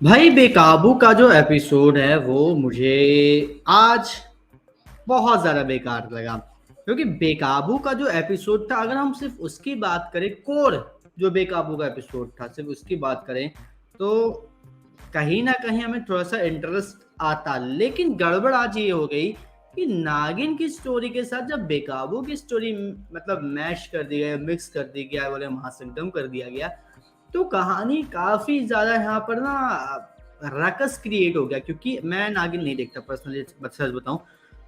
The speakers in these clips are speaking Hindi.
भाई बेकाबू का जो एपिसोड है वो मुझे आज बहुत ज़्यादा बेकार लगा। क्योंकि बेकाबू का जो एपिसोड था, अगर हम सिर्फ उसकी बात करें, कोर जो बेकाबू का एपिसोड था सिर्फ उसकी बात करें, तो कहीं ना कहीं हमें थोड़ा सा इंटरेस्ट आता। लेकिन गड़बड़ आज ये हो गई कि नागिन की स्टोरी के साथ जब बेकाबू की स्टोरी मतलब मैश कर दी गई, मिक्स कर दी गया, बोले महासंगम कर दिया गया, तो कहानी काफी ज्यादा यहाँ पर ना रकस क्रिएट हो गया। क्योंकि मैं नागिन नहीं देखता पर्सनली, सच बताऊं।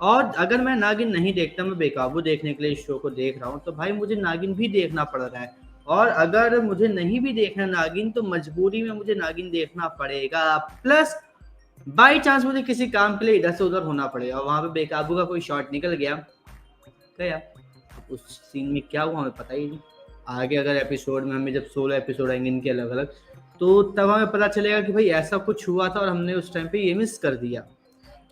और अगर मैं नागिन नहीं देखता, मैं बेकाबू देखने के लिए इस शो को देख रहा हूँ, तो भाई मुझे नागिन भी देखना पड़ रहा है। और अगर मुझे नहीं भी देखना नागिन, तो मजबूरी में मुझे नागिन देखना पड़ेगा। प्लस बाई चांस मुझे किसी काम के लिए इधर से उधर होना पड़ेगा, वहां पे बेकाबू का कोई शॉट निकल गया, गया। उस सीन में क्या हुआ हमें पता ही नहीं। आगे अगर एपिसोड में, हमें जब 16 एपिसोड आएंगे इनके अलग अलग, तो तब हमें पता चलेगा कि भाई ऐसा कुछ हुआ था और हमने उस टाइम पे ये मिस कर दिया।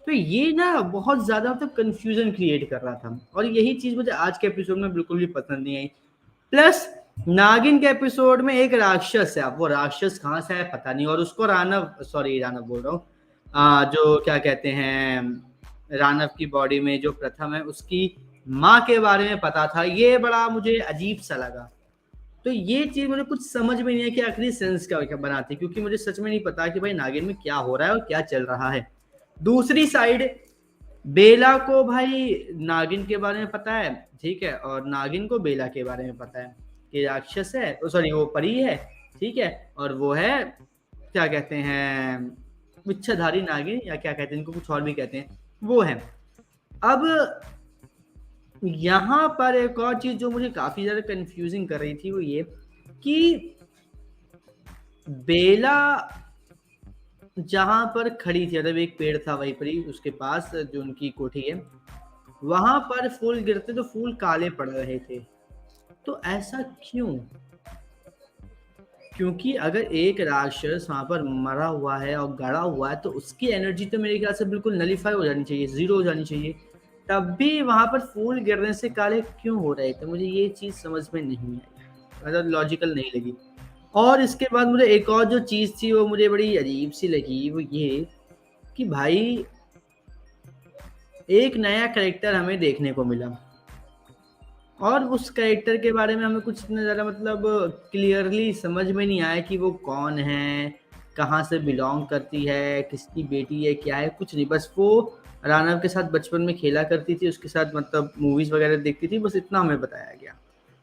तो ये ना बहुत ज्यादा मतलब कंफ्यूजन क्रिएट कर रहा था, और यही चीज मुझे आज के एपिसोड में बिल्कुल भी पसंद नहीं आई। प्लस नागिन के एपिसोड में एक राक्षस है, अब वो राक्षस कहाँ से है पता नहीं, और उसको रानव, सॉरी रानव बोल रहा हूँ, जो क्या कहते हैं, रानव की बॉडी में जो प्रथम है उसकी माँ के बारे में पता था। ये बड़ा मुझे अजीब सा लगा। तो ये चीज मुझे कुछ समझ में नहीं है कि आखिर सेंस क्या बनाती, क्योंकि मुझे सच में नहीं पता कि भाई नागिन में क्या हो रहा है और क्या चल रहा है। दूसरी साइड बेला को भाई नागिन के बारे में पता है, ठीक है, और नागिन को बेला के बारे में पता है कि राक्षस है, सॉरी वो परी है, ठीक है, और वो है क्या कहते हैं, विच्छाधारी नागिन, या क्या कहते हैं इनको, कुछ और भी कहते हैं, वो है। अब यहाँ पर एक और चीज जो मुझे काफी ज्यादा कंफ्यूजिंग कर रही थी, वो ये कि बेला जहां पर खड़ी थी, मतलब एक पेड़ था वहीं पर ही उसके पास जो उनकी कोठी है, वहां पर फूल गिरते तो फूल काले पड़ रहे थे। तो ऐसा क्यों? क्योंकि अगर एक राक्षस वहां पर मरा हुआ है और गड़ा हुआ है, तो उसकी एनर्जी तो मेरे ख्याल से बिल्कुल नलीफाई हो जानी चाहिए, जीरो हो जानी चाहिए। तब भी वहां पर फूल गिरने से काले क्यों हो रहे थे, मुझे ये चीज समझ में नहीं आई, मतलब लॉजिकल नहीं लगी। और इसके बाद मुझे एक और जो चीज थी वो मुझे बड़ी अजीब सी लगी, वो ये कि भाई एक नया करेक्टर हमें देखने को मिला, और उस कैरेक्टर के बारे में हमें कुछ इतना ज़्यादा मतलब क्लियरली समझ में नहीं आया कि वो कौन है, कहाँ से बिलोंग करती है, किसकी बेटी है, क्या है, कुछ नहीं। बस वो रानव के साथ बचपन में खेला करती थी, उसके साथ मतलब मूवीज़ वगैरह देखती थी, बस इतना हमें बताया गया।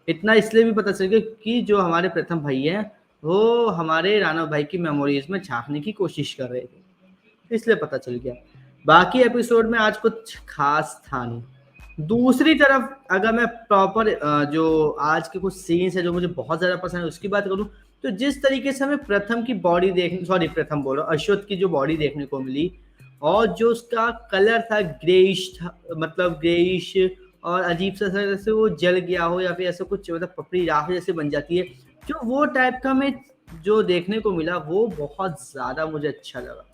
इतना इसलिए भी पता चल गया कि जो हमारे प्रथम भाई हैं, वो हमारे रानव भाई की मेमोरीज में झांकने की कोशिश कर रहे थे, इसलिए पता चल गया। बाकी एपिसोड में आज कुछ खास था नहीं। दूसरी तरफ अगर मैं प्रॉपर जो आज के कुछ सीन्स है जो मुझे बहुत ज्यादा पसंद है उसकी बात करूं, तो जिस तरीके से हमें प्रथम की बॉडी देखने, सॉरी प्रथम बोल रहा हूं, अश्वत्थ की जो बॉडी देखने को मिली, और जो उसका कलर था ग्रेइश था, मतलब ग्रेइश, और अजीब सा जैसे वो जल गया हो या फिर ऐसा कुछ, मतलब पपड़ी राख जैसे बन जाती है, जो वो टाइप का हमें जो देखने को मिला, वो बहुत ज्यादा मुझे अच्छा लगा,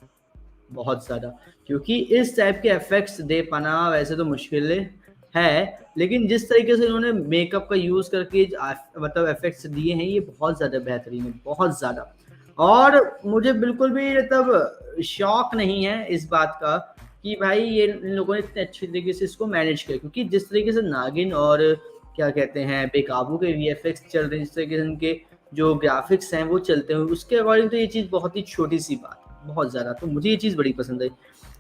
बहुत ज्यादा। क्योंकि इस टाइप के इफेक्ट्स दे पाना वैसे तो मुश्किल है, लेकिन जिस तरीके से इन्होंने मेकअप का यूज करके मतलब इफेक्ट्स दिए हैं, ये बहुत ज्यादा बेहतरीन है, बहुत ज्यादा। और मुझे बिल्कुल भी मतलब शौक नहीं है इस बात का कि भाई ये इन लोगों ने इतने अच्छे तरीके से इसको मैनेज किया, क्योंकि जिस तरीके से नागिन और क्या कहते हैं बेकाबू के वीएफएक्स चल रहे हैं, जिस तरीके से उनके जो ग्राफिक्स हैं वो चलते हुए, उसके अकॉर्डिंग तो ये चीज़ बहुत ही छोटी सी बात है, बहुत ज़्यादा। तो मुझे ये चीज़ बड़ी पसंद आई।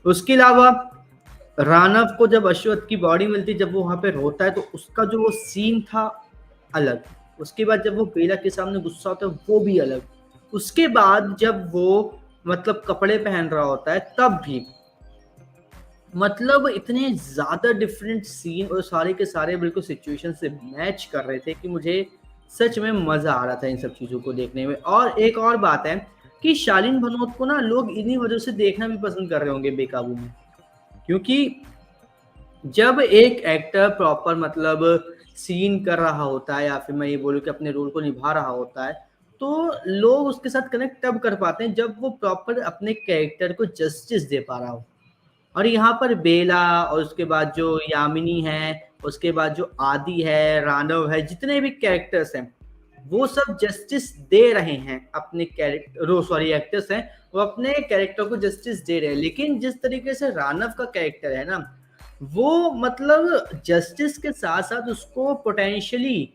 उसके अलावा रानव को जब अश्वत्थ की बॉडी मिलती, जब वो वहां पे रोता है, तो उसका जो वो सीन था अलग। उसके बाद जब वो बेला के सामने गुस्सा होता है, वो भी अलग। उसके बाद जब वो मतलब कपड़े पहन रहा होता है, तब भी मतलब इतने ज्यादा डिफरेंट सीन, और सारे के सारे बिल्कुल सिचुएशन से मैच कर रहे थे कि मुझे सच में मजा आ रहा था इन सब चीजों को देखने में। और एक और बात है कि शालीन भनोत को ना लोग इन्हीं वजह से देखना भी पसंद कर रहे होंगे बेकाबू में, क्योंकि जब एक एक्टर प्रॉपर मतलब सीन कर रहा होता है, या फिर मैं ये बोलूँ कि अपने रोल को निभा रहा होता है, तो लोग उसके साथ कनेक्ट तब कर पाते हैं जब वो प्रॉपर अपने कैरेक्टर को जस्टिस दे पा रहा हो। और यहाँ पर बेला, और उसके बाद जो यामिनी है, उसके बाद जो आदि है, रानव है, जितने भी कैरेक्टर्स हैं, वो सब जस्टिस दे रहे हैं अपने कैरेक्टर, सॉरी एक्टर्स हैं, वो अपने कैरेक्टर को जस्टिस दे रहे हैं। लेकिन जिस तरीके से रानव का कैरेक्टर है ना, वो मतलब जस्टिस के साथ साथ उसको पोटेंशियली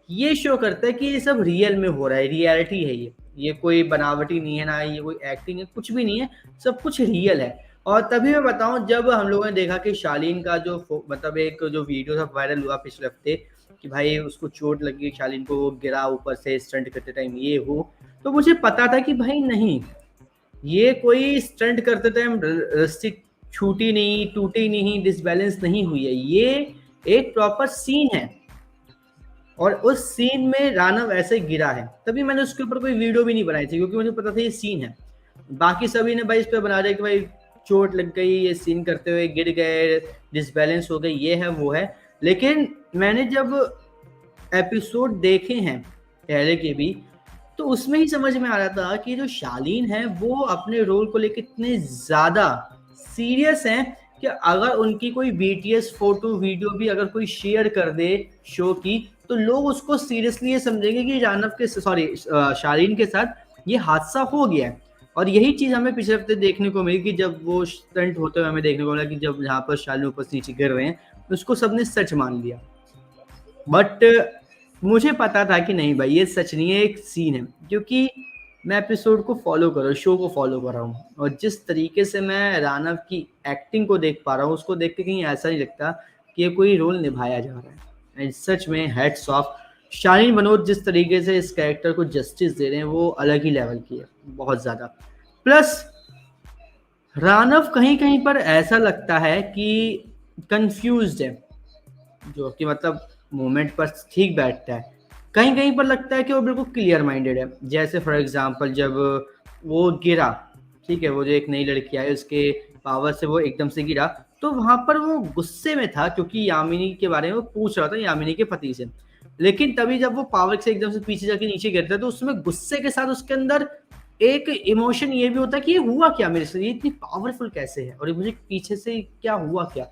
ये शो करता है कि ये सब रियल में हो रहा है, रियलिटी है ये कोई बनावटी नहीं है, ना ये कोई एक्टिंग है, कुछ भी नहीं है, सब कुछ रियल है। और तभी मैं बताऊं, जब हम लोगों ने देखा कि शालीन का जो मतलब एक जो वीडियो था वायरल हुआ पिछले हफ्ते कि भाई उसको चोट लगी, शालीन को वो गिरा ऊपर से स्टंट करते टाइम ये हो, तो मुझे पता था कि भाई नहीं, ये कोई स्टंट करते टाइम रस्सी छूटी नहीं, टूटी नहीं, डिसबैलेंस नहीं हुई है, ये एक प्रॉपर सीन है और उस सीन में रानव ऐसे गिरा है। तभी मैंने उसके ऊपर कोई वीडियो भी नहीं बनाई थी क्योंकि मुझे पता था ये सीन है। बाकी सभी ने भाई इस पे बना दिया कि भाई चोट लग गई, ये सीन करते हुए गिर गए, डिसबैलेंस हो गई, ये है वो है। लेकिन मैंने जब एपिसोड देखे हैं पहले के भी, तो उसमें ही समझ में आ रहा था कि जो शालीन है वो अपने रोल को लेकर इतने ज्यादा सीरियस हैं कि अगर उनकी कोई BTS फोटो वीडियो भी अगर कोई शेयर कर दे शो की, तो लोग उसको सीरियसली ये समझेंगे कि रानव के सॉरी शालीन के साथ ये हादसा हो गया है। और यही चीज हमें पिछले हफ्ते देखने को मिली कि जब वो स्टंट होते हुए हमें देखने को मिला कि जब यहाँ पर शालीन ऊपर से नीचे गिर रहे हैं, उसको सबने सच मान लिया। बट मुझे पता था कि नहीं भाई ये सच नहीं है, एक सीन है, क्योंकि मैं एपिसोड को फॉलो कर रहा हूँ, शो को फॉलो कर रहा हूँ, और जिस तरीके से मैं रानव की एक्टिंग को देख पा रहा हूँ, उसको देख के कहीं ऐसा नहीं लगता कि ये कोई रोल निभाया जा रहा है। एंड सच में हैट्स ऑफ, शालीन मनोज जिस तरीके से इस कैरेक्टर को जस्टिस दे रहे हैं वो अलग ही लेवल की है, बहुत ज्यादा। प्लस रानव कहीं कहीं पर ऐसा लगता है कि कंफ्यूज्ड है, जो कि मतलब मोमेंट पर ठीक बैठता है, कहीं कहीं पर लगता है कि वो बिल्कुल क्लियर माइंडेड है। जैसे फॉर एग्जांपल जब वो गिरा, ठीक है, वो जो एक नई लड़की आई उसके पावर से वो एकदम से गिरा, तो वहां पर वो गुस्से में था क्योंकि यामिनी के बारे में वो पूछ रहा था, यामिनी के पति से। लेकिन तभी जब वो पावर से एकदम से पीछे जाके नीचे गिरता है, तो उसमें गुस्से के साथ उसके अंदर एक इमोशन ये भी होता है कि ये हुआ क्या मेरे से, ये इतनी पावरफुल कैसे है, और ये मुझे पीछे से क्या हुआ क्या,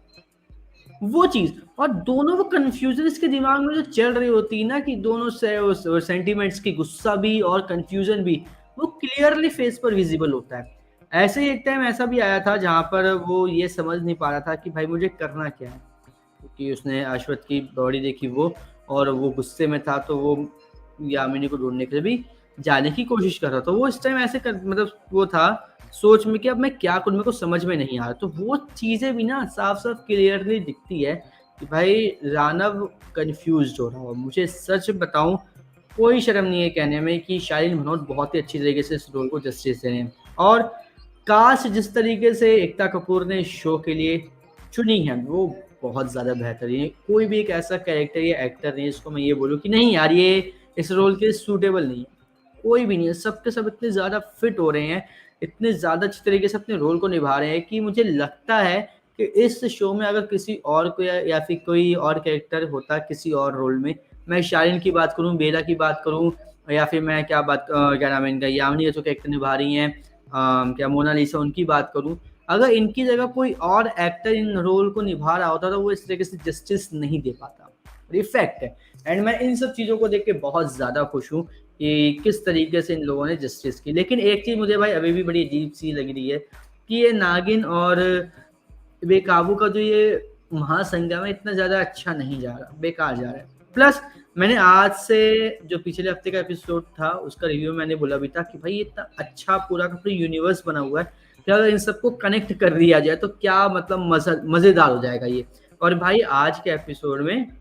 वो चीज। और दोनों वो कंफ्यूजन इसके दिमाग में जो चल रही होती है ना, कि दोनों से सेंटिमेंट्स की, गुस्सा भी और कंफ्यूजन भी, वो क्लियरली फेस पर विजिबल होता है। ऐसे ही एक टाइम ऐसा भी आया था जहां पर वो ये समझ नहीं पा रहा था कि भाई मुझे करना क्या है, क्योंकि उसने अश्वथ की बॉडी देखी वो, और वो गुस्से में था, तो वो यामिनी को ढूंढने के लिए भी जाने की कोशिश कर रहा था। वो इस टाइम ऐसे मतलब वो था सोच में कि अब मैं क्या करूं, मेरे को समझ में नहीं आ रहा। तो वो चीजें भी ना साफ साफ क्लियरली दिखती है कि भाई रानव कंफ्यूज हो रहा हो। मुझे सच बताऊं, कोई शर्म नहीं है कहने में कि शालीन मनोज बहुत ही अच्छी तरीके से इस रोल को जस्टिस दे रहे हैं। और कास्ट जिस तरीके से एकता कपूर ने शो के लिए चुनी है वो बहुत ज्यादा बेहतरीन है। कोई भी एक ऐसा कैरेक्टर या एक्टर नहीं जिसको मैं ये बोलूँ कि नहीं यार ये इस रोल के सूटेबल नहीं है, कोई भी नहीं है। सबके सब इतने ज्यादा फिट हो रहे हैं, इतने ज्यादा अच्छी तरीके से अपने रोल को निभा रहे हैं कि मुझे लगता है कि इस शो में अगर किसी और को या फिर कोई और कैरेक्टर होता किसी और रोल में, मैं शालीन की बात करूं, बेला की बात करूं, या फिर मैं क्या नाम है इनका, यामिनी जो कैरेक्टर निभा रही हैं, क्या मोनालिसा, उनकी बात करूं, अगर इनकी जगह कोई और एक्टर इन रोल को निभा रहा होता तो वो इस तरीके से जस्टिस नहीं दे पाता। ये फैक्ट है। एंड मैं इन सब चीज़ों को देख के बहुत ज़्यादा खुश हूँ कि किस तरीके से इन लोगों ने जस्टिस की। लेकिन एक चीज़ मुझे भाई अभी भी बड़ी अजीब सी लग रही है कि ये नागिन और बेकाबू का जो ये महासंगम है इतना ज़्यादा अच्छा नहीं जा रहा, बेकार जा रहा है। प्लस मैंने आज से जो पिछले हफ्ते का एपिसोड था उसका रिव्यू मैंने बोला भी था कि भाई इतना अच्छा पूरा का पूरा यूनिवर्स बना हुआ है कि अगर इन सबको कनेक्ट कर दिया जाए तो क्या मतलब मज़ेदार हो जाएगा ये। और भाई आज के एपिसोड में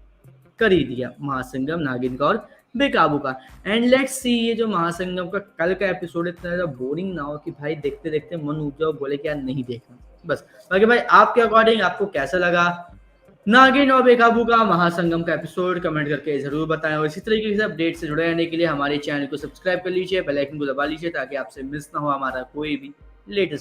कर ही दिया महासंगम नागिन का और बेकाबू का। एंड लेट्स सी ये जो महासंगम का कल का एपिसोड इतना ज्यादा बोरिंग ना हो कि भाई देखते देखते मन उठ जाओ, बोले कि यार नहीं देखना बस। बाकी भाई आपके अकॉर्डिंग आपको कैसा लगा नागिन और बेकाबू का महासंगम का एपिसोड, कमेंट करके जरूर बताएं। और इसी तरीके से अपडेट से जुड़े रहने के लिए हमारे चैनल को सब्सक्राइब कर लीजिए, बेल आइकन को दबा लीजिए ताकि आपसे मिस ना हो हमारा कोई भी लेटेस्ट